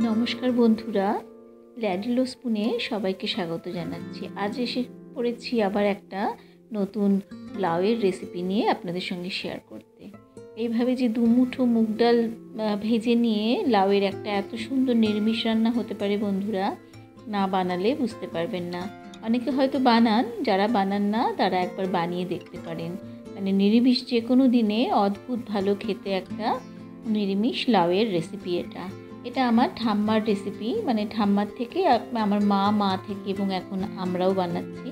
নমস্কার বন্ধুরা, ল্যাডিলো স্পুনে সবাইকে স্বাগত জানাচ্ছি। আজ এসে পড়েছি আবার একটা নতুন লাউয়ের রেসিপি নিয়ে আপনাদের সঙ্গে শেয়ার করতে। এইভাবে যে দুমুঠো মুগ ডাল ভেজে নিয়ে লাউয়ের একটা এত সুন্দর নিরামিষ রান্না হতে পারে বন্ধুরা, না বানালে বুঝতে পারবেন না। অনেকে হয়তো বানান, যারা বানান না তারা একবার বানিয়ে দেখতে পারেন। মানে নিরামিষ যে কোনো দিনে অদ্ভুত ভালো খেতে একটা নিরামিষ লাউয়ের রেসিপি এটা আমার ঠাম্মার রেসিপি, মানে ঠাম্মার থেকে আমার মা থেকে এবং এখন আমরাও বানাচ্ছি।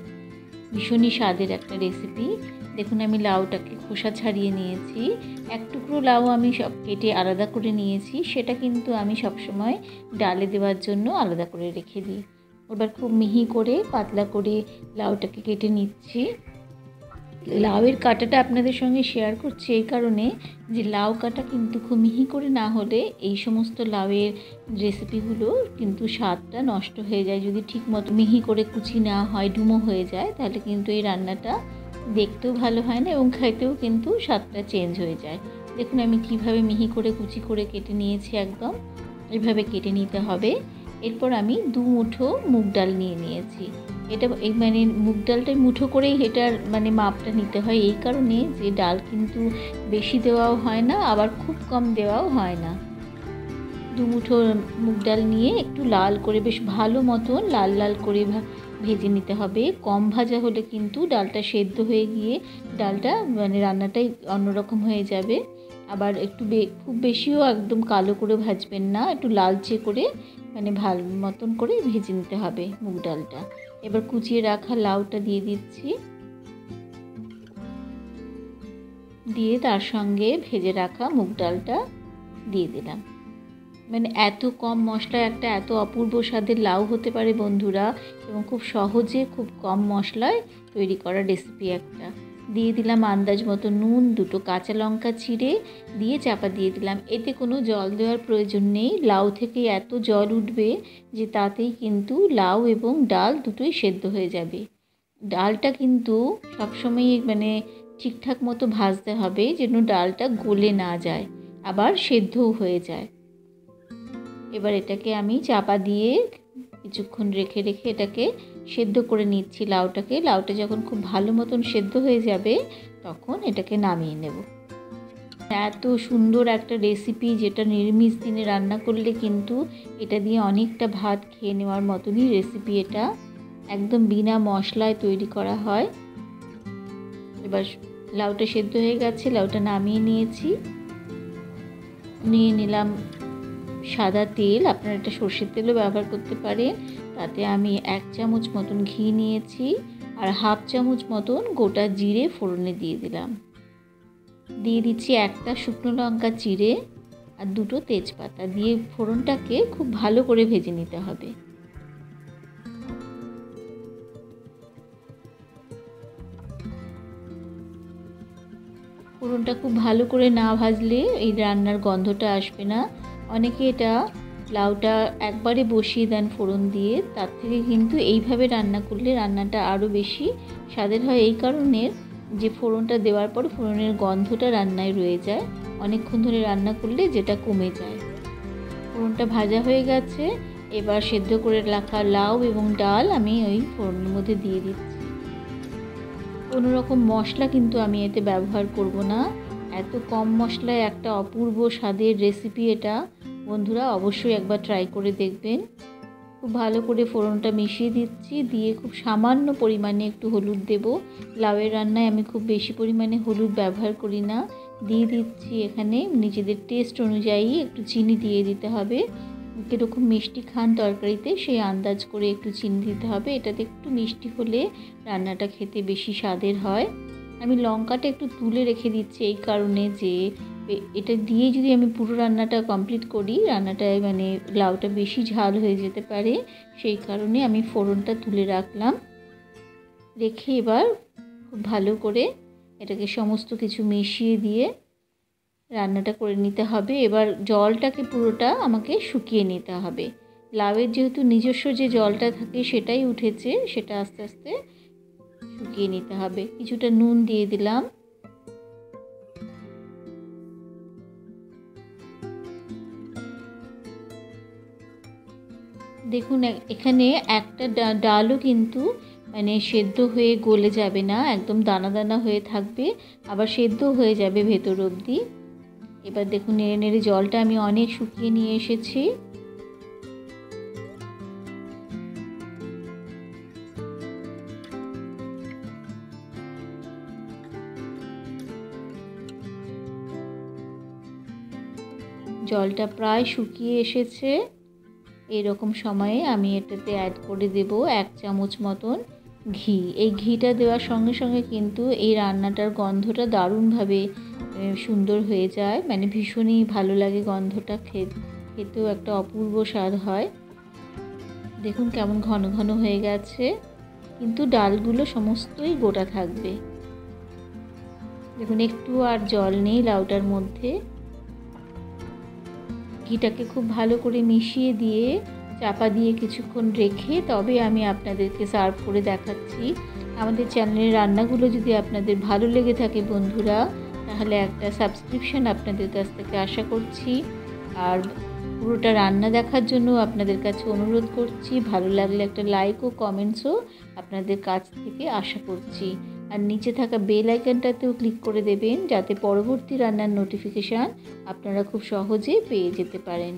ভীষণই স্বাদের একটা রেসিপি। দেখুন, আমি লাউটাকে খোসা ছাড়িয়ে নিয়েছি। এক টুকরো লাউ আমি সব কেটে আলাদা করে নিয়েছি, সেটা কিন্তু আমি সবসময় ডালে দেওয়ার জন্য আলাদা করে রেখে দিই। এবার খুব মিহি করে পাতলা করে লাউটাকে কেটে নিচ্ছি। লাউয়ের কাটাটা আপনাদের সঙ্গে শেয়ার করছি এই কারণে যে লাউ কাটা কিন্তু খুব মিহি করে না হলে এই সমস্ত লাউয়ের রেসিপিগুলো কিন্তু স্বাদটা নষ্ট হয়ে যায়। যদি ঠিক মতো মিহি করে কুচি না হয়, ডুমো হয়ে যায়, তাহলে কিন্তু এই রান্নাটা দেখতেও ভালো হয় না এবং খাইতেও কিন্তু স্বাদটা চেঞ্জ হয়ে যায়। দেখুন আমি কিভাবে মিহি করে কুচি করে কেটে নিয়েছি, একদম এইভাবে কেটে নিতে হবে। এরপর আমি 2 মুঠো মুগ ডাল নিয়ে নিয়েছি। এটা মানে মুগ ডালটা মুঠো করেই এটার মানে মাপটা নিতে হয়, এই কারণে যে ডাল কিন্তু বেশি দেওয়াও হয় না, আবার খুব কম দেওয়াও হয় না। 2 মুঠো মুগ ডাল নিয়ে একটু লাল করে, বেশ ভালো মতন লাল লাল করে ভেজে নিতে হবে। কম ভাজা হলে কিন্তু ডালটা সেদ্ধ হয়ে গিয়ে ডালটা মানে রান্নাটাই অন্যরকম হয়ে যাবে। আবার একটু খুব বেশিও একদম কালো করে ভাজবেন না, একটু লালচে করে মানে ভালো মতন করে ভেজে নিতে হবে মুগ ডালটা। এবার কুচিয়ে রাখা লাউটা দিয়ে দিচ্ছি, দিয়ে তার সঙ্গে ভেজে রাখা মুগ ডালটা দিয়ে দিলাম। মানে এত কম মশলায় একটা এত অপূর্ব স্বাদের লাউ হতে পারে বন্ধুরা, এবং খুব সহজে খুব কম মশলায় তৈরি করা রেসিপি একটা। দিয়ে দিলাম আন্দাজ মতো নুন, 2টো কাঁচা লঙ্কা চিড়ে দিয়ে চাপা দিয়ে দিলাম। এতে কোনো জল দেওয়ার প্রয়োজন নেই, লাউ থেকে এত জল উঠবে যে তাতেই কিন্তু লাউ এবং ডাল দুটোই সেদ্ধ হয়ে যাবে। ডালটা কিন্তু সবসময়ই মানে ঠিকঠাক মতো ভাজতে হবে যেন ডালটা গলে না যায়, আবার সেদ্ধও হয়ে যায়। এবার এটাকে আমি চাপা দিয়ে কিছুক্ষণ রেখে এটাকে সেদ্ধ করে নিচ্ছি লাউটাকে। লাউটা যখন খুব ভালো মতন সেদ্ধ হয়ে যাবে তখন এটাকে নামিয়ে নেব। এত সুন্দর একটা রেসিপি, যেটা নিরামিষ দিনে রান্না করলে কিন্তু এটা দিয়ে অনেকটা ভাত খেয়ে নেওয়ার মতনই রেসিপি। এটা একদম বিনা মশলায় তৈরি করা হয়। এবার লাউটা সেদ্ধ হয়ে গেছে, লাউটা নামিয়ে নিয়েছি। নিয়ে নিলাম সাদা তেল, আপনারা এটা সর্ষের তেলও ব্যবহার করতে পারেন। তাতে আমি 1 চামচ মতন ঘি নিয়েছি আর 1/2 চামচ মতন গোটা জিরে ফোড়নে দিয়ে দিলাম। দিয়ে দিচ্ছি 1টা শুকনো লঙ্কা চিড়ে আর 2টো তেজপাতা দিয়ে ফোড়নটাকে খুব ভালো করে ভেজে নিতে হবে। ফোড়নটা খুব ভালো করে না ভাজলে এই রান্নার গন্ধটা আসবে না। অনেকে এটা লাউটা একবারে বসিয়ে দেন ফোড়ন দিয়ে, তার থেকে কিন্তু এইভাবে রান্না করলে রান্নাটা আরও বেশি স্বাদের হয়। এই কারণে যে ফোড়নটা দেওয়ার পর ফোড়নের গন্ধটা রান্নায় রয়ে যায়, অনেকক্ষণ ধরে রান্না করলে যেটা কমে যায়। ফোড়নটা ভাজা হয়ে গেছে, এবার সেদ্ধ করে রাখা লাউ এবং ডাল আমি ওই ফোড়নের মধ্যে দিয়ে দিচ্ছি। কোনো রকম মশলা কিন্তু আমি এতে ব্যবহার করব না। এত কম মশলায় একটা অপূর্ব স্বাদের রেসিপি এটা, বন্ধুরা অবশ্যই একবার ট্রাই করে দেখবেন। খুব ভালো করে ফোড়নটা মিশিয়ে দিচ্ছি, দিয়ে খুব সামান্য পরিমাণে একটু হলুদ দেব। লাউয়ের রান্নায় আমি খুব বেশি পরিমাণে হলুদ ব্যবহার করি না। দিয়ে দিচ্ছি এখানে নিজেদের টেস্ট অনুযায়ী একটু চিনি দিয়ে দিতে হবে। কীরকম মিষ্টি খান তরকারিতে সেই আন্দাজ করে একটু চিনি দিতে হবে। এটাতে একটু মিষ্টি হলে রান্নাটা খেতে বেশি স্বাদের হয়। আমি লঙ্কাটা একটু তুলে রেখে দিচ্ছি এই কারণে যে এটা দিয়ে যদি আমি পুরো রান্নাটা কমপ্লিট করি, রান্নাটায় মানে লাউটা বেশি ঝাল হয়ে যেতে পারে, সেই কারণে আমি ফোড়নটা তুলে রাখলাম। রেখে এবার খুব ভালো করে এটাকে সমস্ত কিছু মিশিয়ে দিয়ে রান্নাটা করে নিতে হবে। এবার জলটাকে পুরোটা আমাকে শুকিয়ে নিতে হবে। লাউয়ের যেহেতু নিজস্ব যে জলটা থাকে সেটাই উঠেছে, সেটা আস্তে আস্তে শুকিয়ে নিতে হবে। কিছুটা নুন দিয়ে দিলাম, দেখুন এখানে একটা ডালও কিন্তু মানে সেদ্ধ হয়ে গলে যাবে না, একদম দানা দানা হয়ে থাকবে, আবার সেদ্ধ হয়ে যাবে ভেতর অবধি। এবার দেখুন নেড়ে নেড়ে জলটা আমি অনেক শুকিয়ে নিয়ে এসেছি। জলটা প্রায় শুকিয়ে এসেছে। এরকম সময়ে আমি এটাতে অ্যাড করে দেব 1 চামচ মতন ঘি। এই ঘিটা দেওয়ার সঙ্গে সঙ্গে কিন্তু এই রান্নাটার গন্ধটা দারুণভাবে সুন্দর হয়ে যায়, মানে ভীষণই ভালো লাগে গন্ধটা, খেতেও একটা অপূর্ব স্বাদ হয়। দেখুন কেমন ঘন ঘন হয়ে গেছে, কিন্তু ডালগুলো সমস্তই গোটা থাকবে। দেখুন একটু আর জল নেই লাউটার মধ্যে। ঘিটাকে খুব ভালো করে মিশিয়ে দিয়ে চাপা দিয়ে কিছুক্ষণ রেখে তবে আমি আপনাদেরকে সার্ভ করে দেখাচ্ছি। আমাদের চ্যানেলের রান্নাগুলো যদি আপনাদের ভালো লেগে থাকে বন্ধুরা, তাহলে একটা সাবস্ক্রিপশন আপনাদের কাছ থেকে আশা করছি। আর পুরোটা রান্না দেখার জন্য আপনাদের কাছে অনুরোধ করছি। ভালো লাগলে একটা লাইক ও কমেন্টসও আপনাদের কাছ থেকে আশা করছি। আর নিচে থাকা বেল আইকনটাতেও ক্লিক করে দেবেন, যাতে পরবর্তী রান্নার নোটিফিকেশান আপনারা খুব সহজেই পেয়ে যেতে পারেন।